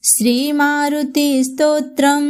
श्री मारुति स्तोत्रम।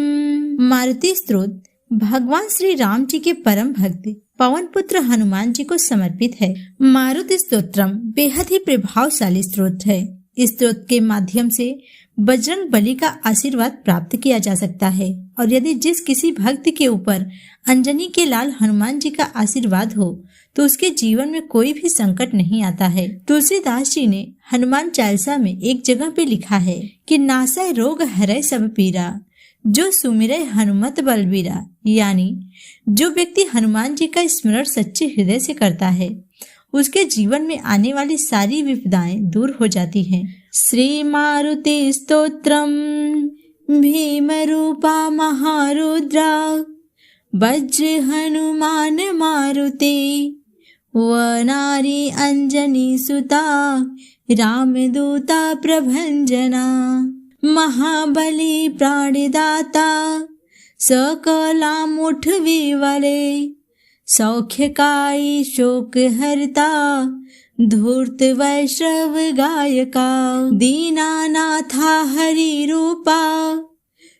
मारुति स्तोत्र भगवान श्री राम जी के परम भक्त पवन पुत्र हनुमान जी को समर्पित है। मारुति स्तोत्रम बेहद ही प्रभावशाली स्तोत्र है। इस स्तोत्र के माध्यम से बजरंग बली का आशीर्वाद प्राप्त किया जा सकता है और यदि जिस किसी भक्त के ऊपर अंजनी के लाल हनुमान जी का आशीर्वाद हो तो उसके जीवन में कोई भी संकट नहीं आता है। तुलसीदास जी ने हनुमान चालीसा में एक जगह पे लिखा है कि नासै रोग हरै सब पीरा, जो सुमिरै हनुमत बलबीरा। यानी जो व्यक्ति हनुमान जी का स्मरण सच्चे हृदय से करता है उसके जीवन में आने वाली सारी विपदाएं दूर हो जाती हैं। श्री मारुति स्तोत्रम। भीम रूपा महारुद्रा, वज्र हनुमान मारुति, वनारी अंजनी सुता, रामदूता प्रभंजना। महाबली प्राणदाता, सकला मुठ विवले, सौख्यकाई शोक हरता, धूर्त वैष्णव गायका। दीनानाथा हरि रूपा,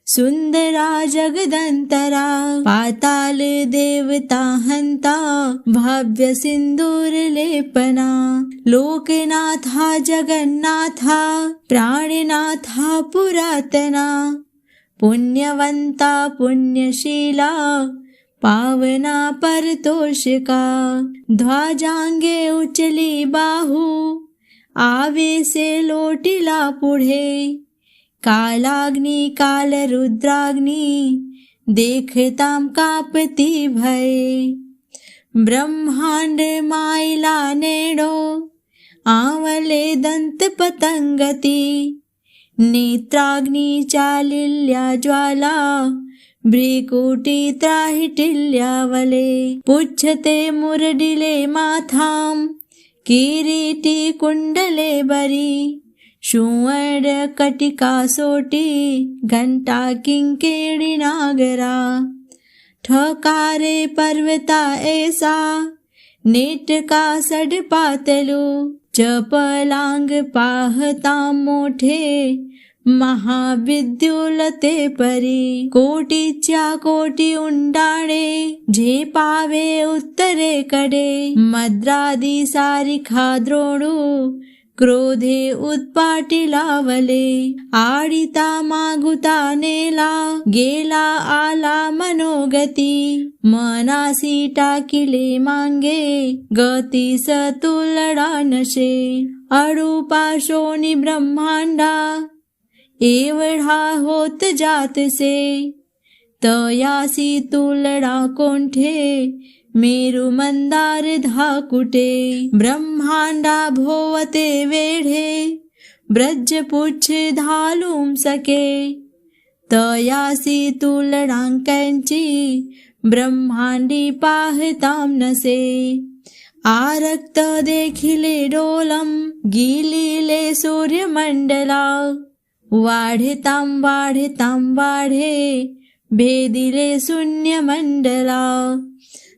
सुंदरा जगदंतरा, पाताल देवता हंता, भव्य सिंदूर लेपना। लोकनाथा जगन्नाथा, प्राणनाथा पुरातना, पुण्यवंता पुण्यशीला, पावना परतोषिका। ध्वजांगे उचली बाहु, आवे से लोटिला पुढे, कालाग्नि काल रुद्राग्नि, देखताम कापती भय। ब्रह्मांड मायला नेडो, आवले दंत पतंगती, नेत्राग्नि चालिल्या ज्वाला, भ्रिकुटी त्राहिटिल्यावले। पुच्छते मुरडिले माथाम, किरीटी कुंडले बरी, सुवर्ण कटिका सोटी, घंटा किंकेड़ी नागरा। ठकारे पर्वता ऐसा, नेटका सड पातलू, चपलांग पाहता मोठे, महाविद्युलते परी। कोटीच्या कोटी उंडाणे, झेपावे उत्तरे कडे, मद्रादी सारिखा द्रोणू, क्रोधे उत्पाटिलावले। आडिता मागुता नेला, गेला आला मनोगती, मनासी टाकिले मांगे, गती सतुलडा नशे। अडूपा शोनी ब्रह्मांडा, एवढा होत जातसे, तयासी तुलडा कोंठे, मेरु मंदार धाकुटे। ब्रह्मांडा भोवते वेढे, ब्रज पुच्छ धालूम सके, तयासी तुलडांकांची, ब्रह्मांडी पाहताम नसे। आरक्त देखिले डोलम, गिलिले सूर्यमंडला, वाढेताम वाढेताम वाढे, भेदिले शून्य मंडला।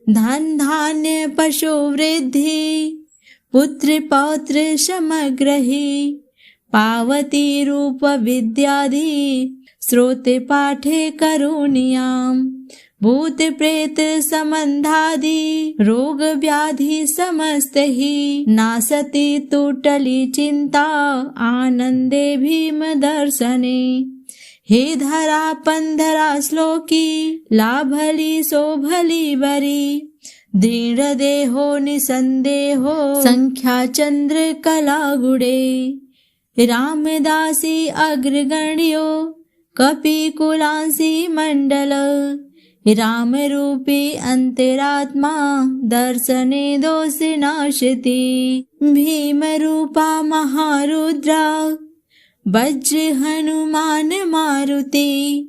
धन धान्य पशु वृद्धि, पुत्र पौत्र समग्रही, पावती रूप विद्यादि, श्रोते पाठे करुणियाम। भूत प्रेत संबंधादि, रोग व्याधि समस्त ही, नासती टूटली चिंता, आनंदे भीम दर्शने। हे धरा पंधरा श्लोकी, लाभली शोभली बरी, दृढ देहो निसंदेहो, संख्या चंद्र कला गुडे। रामदासी अग्रगण्यो, कपिकुलांसी मंडल, राम रूपी अंतरात्मा, दर्शने दोष नाशती। भीम रूपा महारुद्रा, वज्र हनुमान मारुति,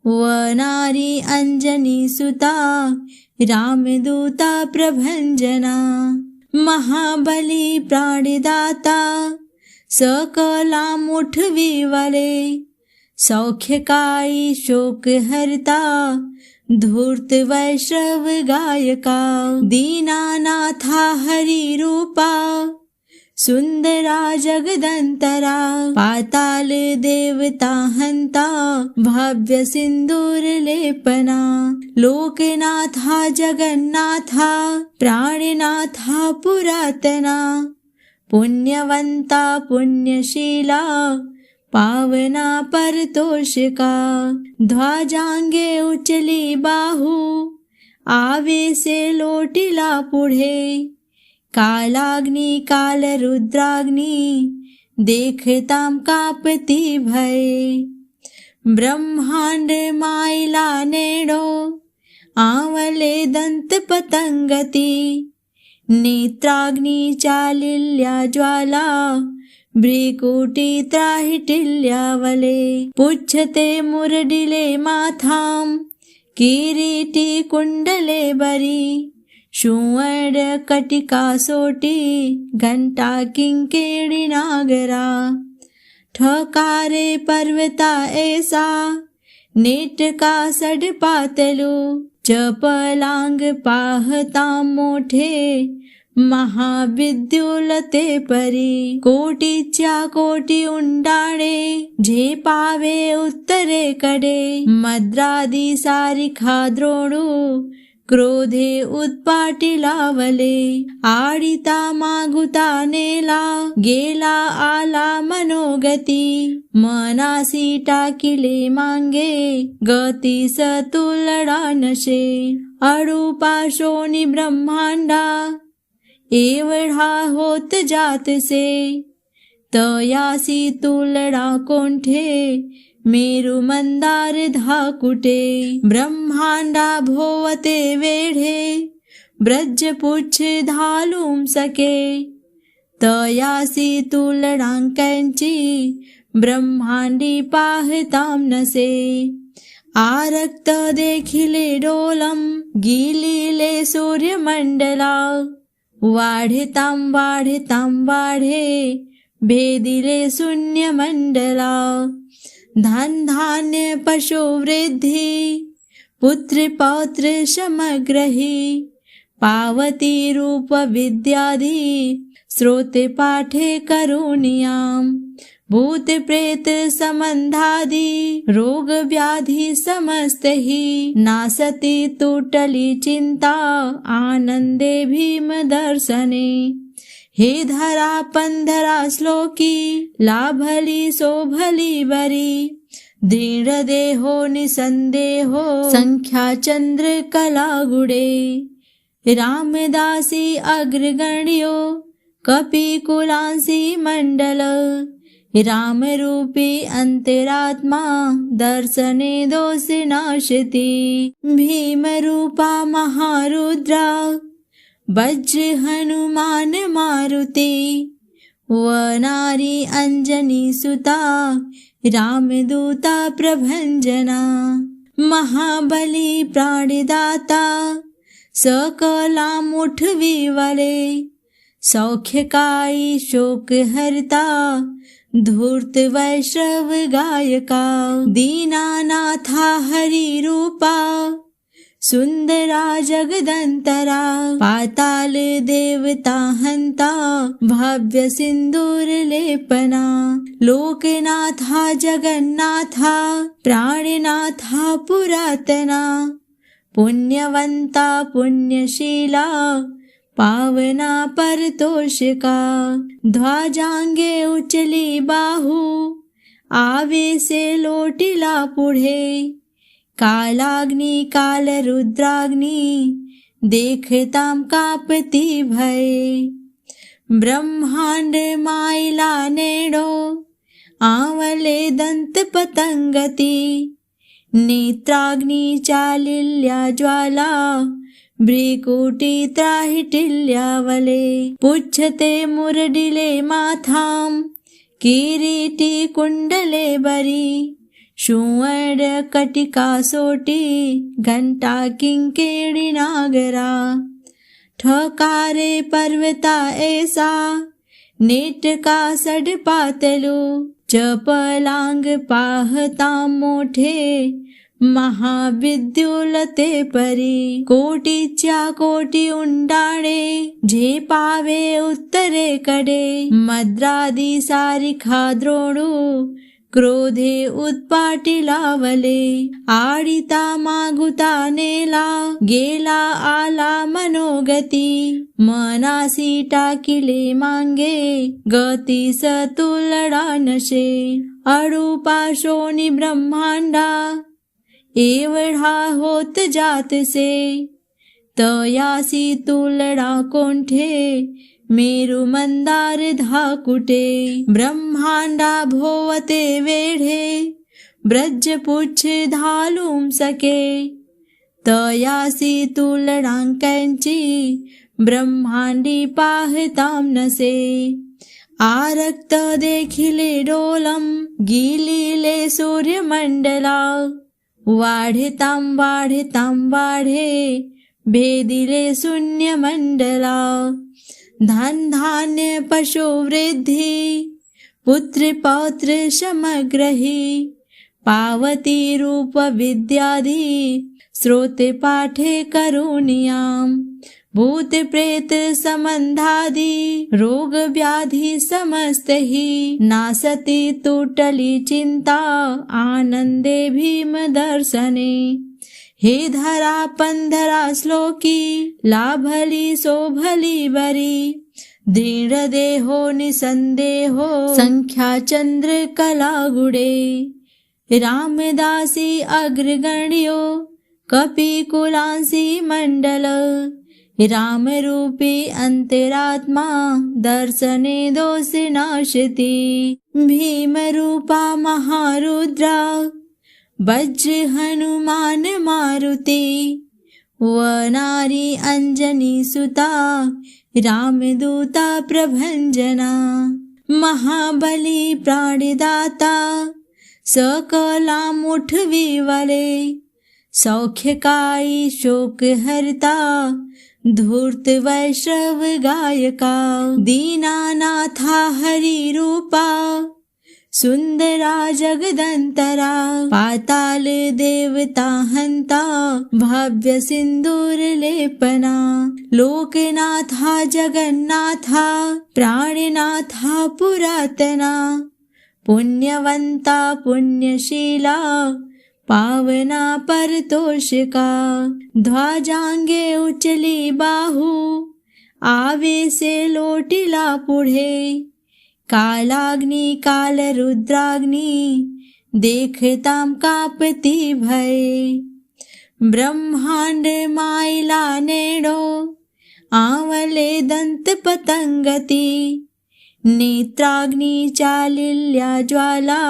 वनारी अंजनी सुता, रामदूता प्रभंजना। महाबली प्राणदाता, सकला मुठ विवले, सौख्यकाई शोक हरता, धूर्त वैष्णव गायका। दीनानाथा हरि रूपा, सुंदरा जगदंतरा, पाताल देवता हंता, भव्य सिंदूर लेपना, लोकनाथा जगन्नाथा, प्राणनाथा पुरातना, पुण्यवंता पुण्यशीला, पावना परतोषिका, ध्वजांगे उचली बाहू, आवेसे लोटिला पुढे, कालाग्नी काल रुद्राग्नी, देखताम कापती भये, ब्रह्मांड मायला नेडो, आवले दंत पतंगती, नेत्राग्नी चालिल्या ज्वाला, भ्रिकुटी त्राहिटिल्यावले, पुच्छते मुरडिले माथाम, किरीटी कुंडले बरी, सुवर्ण कटिका सोटी, घंटा किंकेड़ी नागरा, ठकारे पर्वता ऐसा, नेटका सडपातलू, चपलांग पाहता मोठे, महाविद्युलते परी, कोटीच्या कोटी उंडाळे, झेपावे उत्तरेकडे, मद्रादी सारिखा द्रोणू, क्रोधे उत्पाटी लावले, आडिता मागुता नेला, गेला आला मनोगती, मनासी टाकिले मांगे, गती सतुलडा नशे, अडूपाशोनी ब्रह्मांडा, एवढा होत जातसे, तयासी तुलडा कोंठे, मेरु मंदार धाकुटे, ब्रह्मांडा भोवते वेढे, ब्रज पुच्छ धालूम सके, तयासी तुलडांकांची, ब्रह्मांडी पाहताम नसे, आरक्त देखिले डोलम, गिलिले सूर्यमंडला, वाढताम वाढे, भेदिले शून्य मंडला, धन धान्य पशु वृद्धि, पुत्र पौत्र समग्रही, पावती रूप विद्यादि, श्रोते पाठे करुणियाम, भूत प्रेत संबंधादि, रोग व्याधि समस्त ही, नासती तुटली चिंता, आनंदे भीम दर्शने, हे धरा पंधरा श्लोकी, लाभली शोभली बरी, दृढ देहो निसंदेहो, संख्या चंद्र कला गुडे, रामदासी अग्रगण्यो, कपिकुलांसी मंडल, रामरूपी अंतरात्मा, दर्शने दोष नाशती, भीमरूपा महारुद्रा, वज्र हनुमान मारुती, वनारी अंजनी सुता, रामदूता प्रभंजना, महाबली प्राणदाता, सकला मुठवीवले, सौख्यकाई शोक हरता, धूर्त वैष्णव गायका, दीनानाथा हरि रूपा, सुंदरा जगदंतरा, पाताल देवता हंता, भव्य सिंदूर लेपना, लोकनाथा जगन्नाथा, प्राणनाथा पुरातना, पुण्यवंता पुण्यशीला, पावना परतोषिका, ध्वजांगे उचली बाहू, आवेसे लोटिला पुढे, कालाग्नी काल रुद्राग्नी, देखताम कापती भये, ब्रह्मांड मायला नेडो, आवले दंत पतंगती, नेत्राग्नी चालिल्या ज्वाला, भ्रिकुटी त्राहिटिल्यावले, पुच्छते मुरडिले माथाम, किरीटी कुंडले बरी, सुवर्ण कटिका सोटी, घंटा किंकेड़ी नागरा, ठकारे पर्वता ऐसा, नेटका सडपातलू, चपलांग पाहता मोठे, महाविद्युलते परी कोटीच्या कोटी उंडाणे झेपावे उत्तरेकडे मद्रादी सारिखा द्रोणू क्रोधे उत्पाटी लावले आडिता मागुता नेला गेला आला मनोगती मनासी टाकिले मांगे गतीस तुलडा नशे अडूपाशोनी ब्रह्मांडा एवढा होत जातसे तयासी तुलडा कोंठे मेरु मंदार धाकुटे ब्रह्मांडा भोवते वेढे ब्रज पुच्छ धालूम सके तयासी तुलडांकांची ब्रह्मांडी पाहताम नसे आरक्त देखिले डोलम गिलिले सूर्यमंडला वाढताम वाढे भेदिले शून्य मंडला धन धान्य पशु वृद्धि पुत्र पौत्र समग्रही पावती रूप विद्यादि श्रोते पाठे करुणियाम भूत प्रेत संबंधादि रोग व्याधि समस्त ही नासती तुटली चिंता आनंदे भीम दर्शने हे धरा पंधरा श्लोकी लाभली शोभली बरी दृढ देहो निसंदेहो संख्या चंद्र कला गुडे रामदासी अग्रगण्यो कपिकुलांसी मंडल रामरूपी अंतरात्मा दर्शने दोष नाशती भीमरूपा महारुद्रा वज्र हनुमान मारुती वनारी अंजनी सुता रामदूता प्रभंजना महाबली प्राणदाता सकला मुठवी वाले सौख्यकाई शोक हरता धूर्त वैष्णव गायका दीनानाथा हरि रूपा सुंदरा जगदंतरा पाताल देवता हंता भव्य सिंदूर लेपना लोकनाथा जगन्नाथा प्राणनाथा पुरातना पुण्यवंता पुण्यशीला पावना परतोषिका ध्वजांगे उचली बाहू आवे से लोटिला पुढे कालाग्नि काल रुद्राग्नि देखताम कापती भय ब्रह्मांड मायला नेडो आवले दंत पतंगती नेत्राग्नि चालिल्या ज्वाला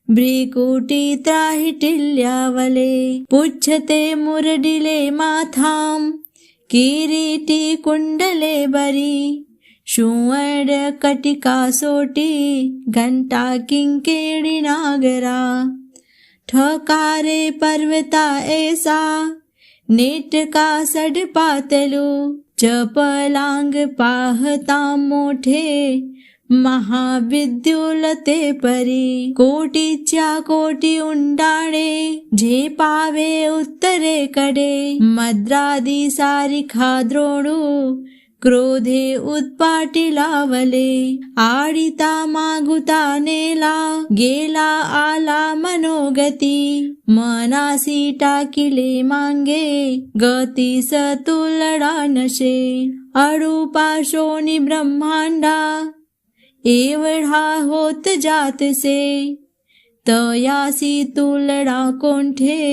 भ्रिकुटी त्राहिटिल्यावले पुच्छते मुरडिले माथाम किरीटी कुंडले बरी सुवर्ण कटिका सोटी घंटा किंकेड़ी नागरा ठकारे पर्वता ऐसा नेट का सड पातलू चपलांग पाहता मोठे महाविद्युलते परी कोटीच्या कोटी उंडाणे झेपावे उत्तरेकडे मद्रादी सारिखा द्रोणू क्रोधे उत्पाटी लावले आडिता मागुता नेला गेला आला मनोगती मनासी टाकिले मांगे गतीस तुलडा नशे अडूपाशोनी ब्रह्मांडा एवढा होत जातसे तयासी तुलडा कोंठे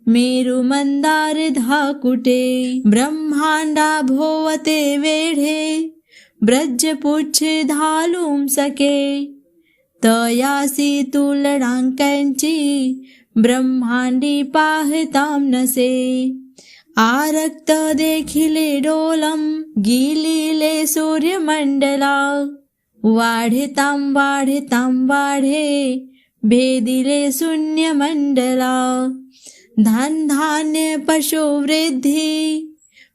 मेरु मंदार धाकुटे ब्रह्मांडा भोवते वेढे ब्रज पुच्छ धालूम सके तयासी तुलडांकांची ब्रह्मांडी पाहताम नसे आरक्त देखिले डोलम गिलिले सूर्यमंडला वाढताम वाढे भेदिले शून्य मंडला धन धान्य पशु वृद्धि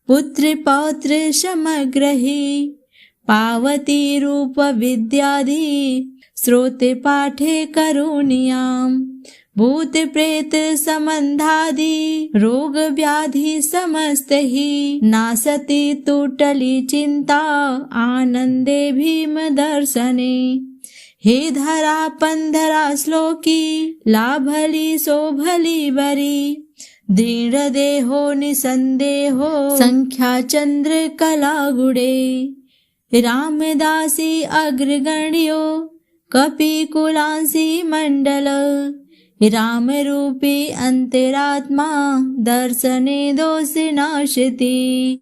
पुत्र पौत्र समग्रही पावती रूप विद्यादि श्रोते पाठे करुणियाम भूत प्रेत संबंधादि रोग व्याधि समस्त ही नासती तुटली चिंता आनंदे भीम दर्शने हे धरा पंधरा श्लोकी लाभली शोभली बरी दृढ देहो निसंदेहो संख्या चंद्र कला गुडे रामदासी अग्रगण्यो कपिकुलांसी मंडल रामरूपी अंतरात्मा दर्शने दोष नाशती।